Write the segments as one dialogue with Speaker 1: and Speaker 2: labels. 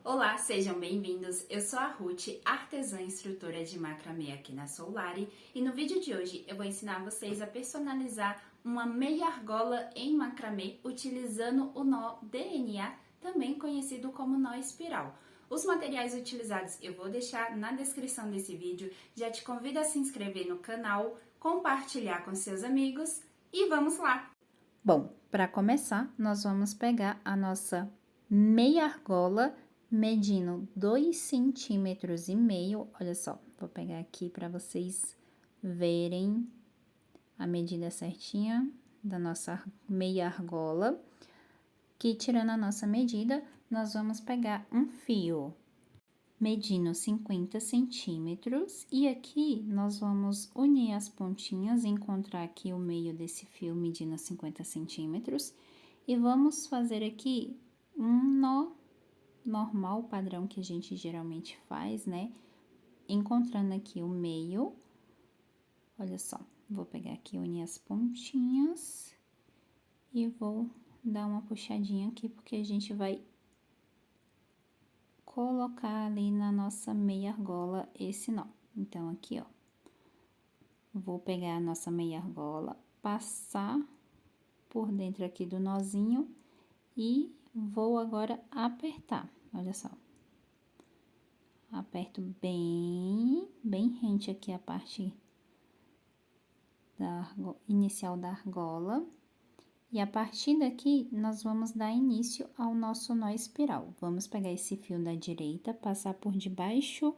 Speaker 1: Olá, sejam bem-vindos. Eu sou a Ruth, artesã instrutora de macramê aqui na Soulari, e no vídeo de hoje eu vou ensinar vocês a personalizar uma meia argola em macramê utilizando o nó DNA, também conhecido como nó espiral. Os materiais utilizados eu vou deixar na descrição desse vídeo. Já te convido a se inscrever no canal, compartilhar com seus amigos e vamos lá!
Speaker 2: Bom, para começar, nós vamos pegar a nossa meia argola, medindo 2,5 cm. Olha só, vou pegar aqui para vocês verem a medida certinha da nossa meia argola. Que tirando a nossa medida, nós vamos pegar um fio medindo 50 centímetros, e aqui nós vamos unir as pontinhas, encontrar aqui o meio desse fio medindo 50 centímetros, e vamos fazer aqui um nó normal, padrão que a gente geralmente faz, né? Encontrando aqui o meio, olha só, vou pegar aqui, unir as pontinhas, e vou dar uma puxadinha aqui, porque a gente vai colocar ali na nossa meia argola esse nó. Então, aqui, ó, vou pegar a nossa meia argola, passar por dentro aqui do nozinho e vou agora apertar, olha só. Aperto bem rente aqui a parte inicial da argola. E a partir daqui, nós vamos dar início ao nosso nó espiral. Vamos pegar esse fio da direita, passar por debaixo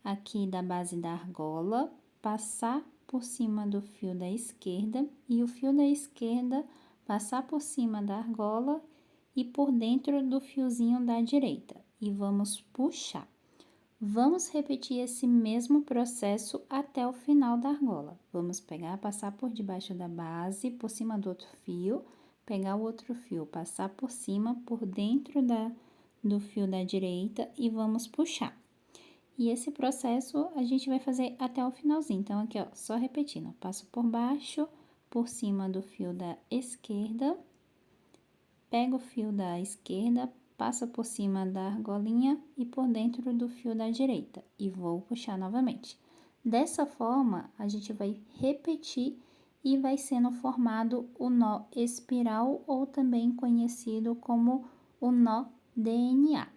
Speaker 2: aqui da base da argola, passar por cima do fio da esquerda, e o fio da esquerda passar por cima da argola e por dentro do fiozinho da direita. E vamos puxar. Vamos repetir esse mesmo processo até o final da argola. Vamos pegar, passar por debaixo da base, por cima do outro fio, pegar o outro fio, passar por cima, por dentro do fio da direita e vamos puxar. E esse processo a gente vai fazer até o finalzinho. Então, aqui, ó, só repetindo. Passo por baixo, por cima do fio da esquerda, pego o fio da esquerda, passa por cima da argolinha e por dentro do fio da direita e vou puxar novamente. Dessa forma, a gente vai repetir e vai sendo formado o nó espiral, ou também conhecido como o nó DNA.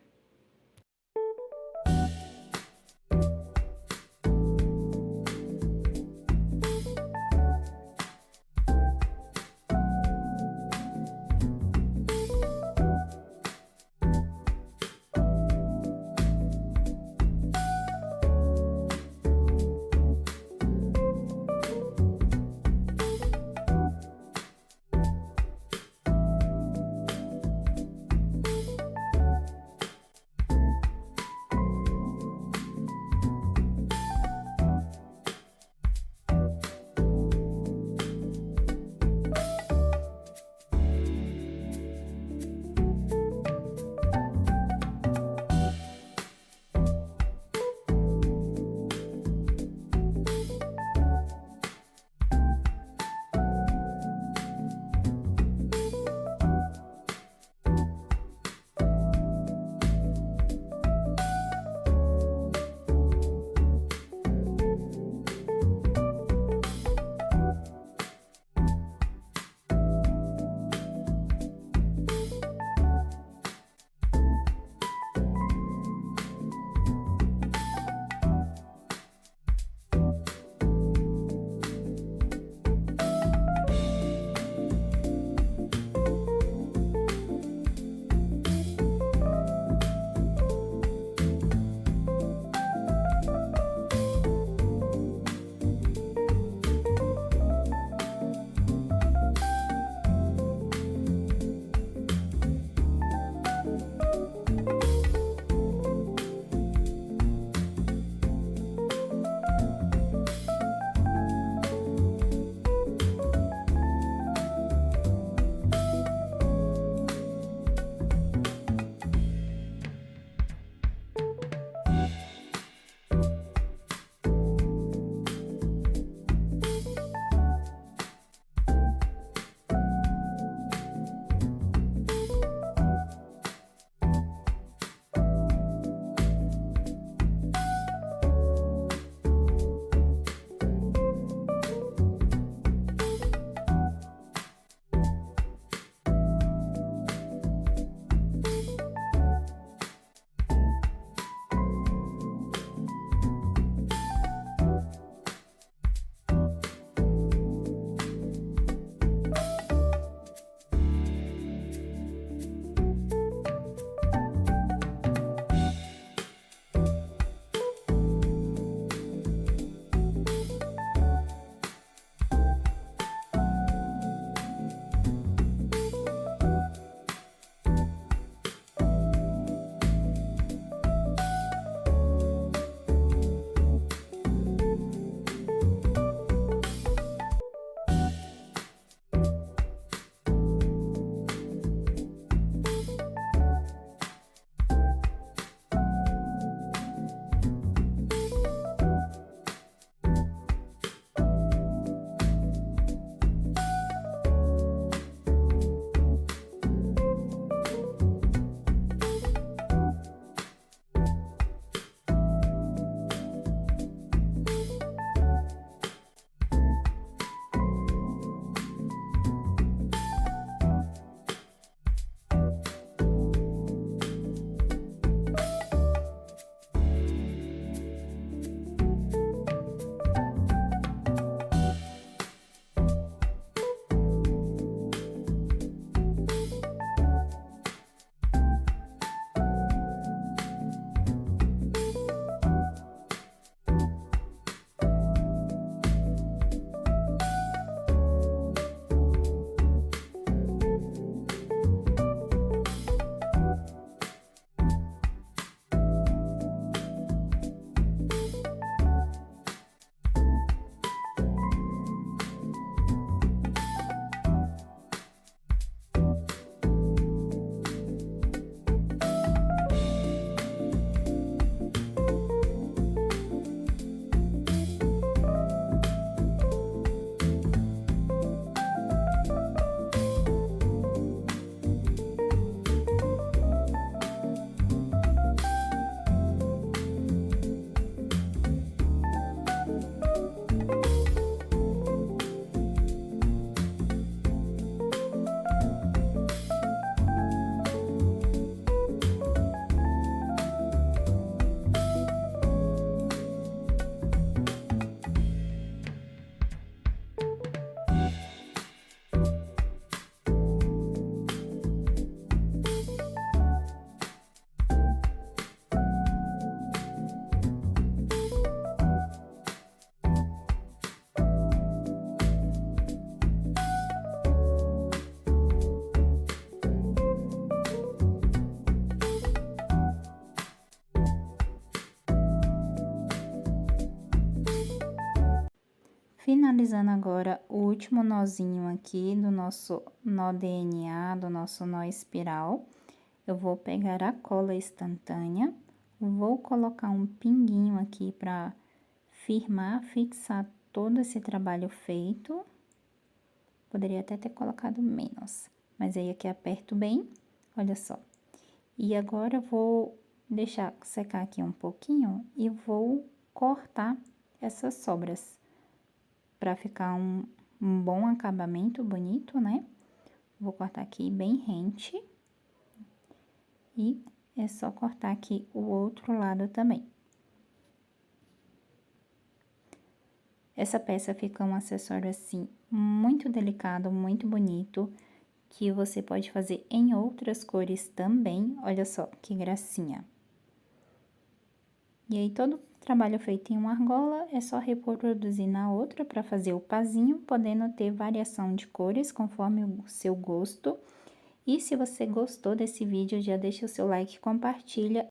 Speaker 2: finalizando agora o último nozinho aqui do nosso nó DNA, do nosso nó espiral. Eu vou pegar a cola instantânea, vou colocar um pinguinho aqui para firmar, fixar todo esse trabalho feito. Poderia até ter colocado menos, mas aí aqui aperto bem, olha só. E agora eu vou deixar secar aqui um pouquinho e vou cortar essas sobras para ficar um bom acabamento, bonito, né? Vou cortar aqui bem rente. E é só cortar aqui o outro lado também. Essa peça fica um acessório assim, muito delicado, muito bonito, que você pode fazer em outras cores também. Olha só que gracinha. E aí, todo trabalho feito em uma argola é só reproduzir na outra para fazer o pazinho, podendo ter variação de cores conforme o seu gosto. E se você gostou desse vídeo, já deixa o seu like, compartilha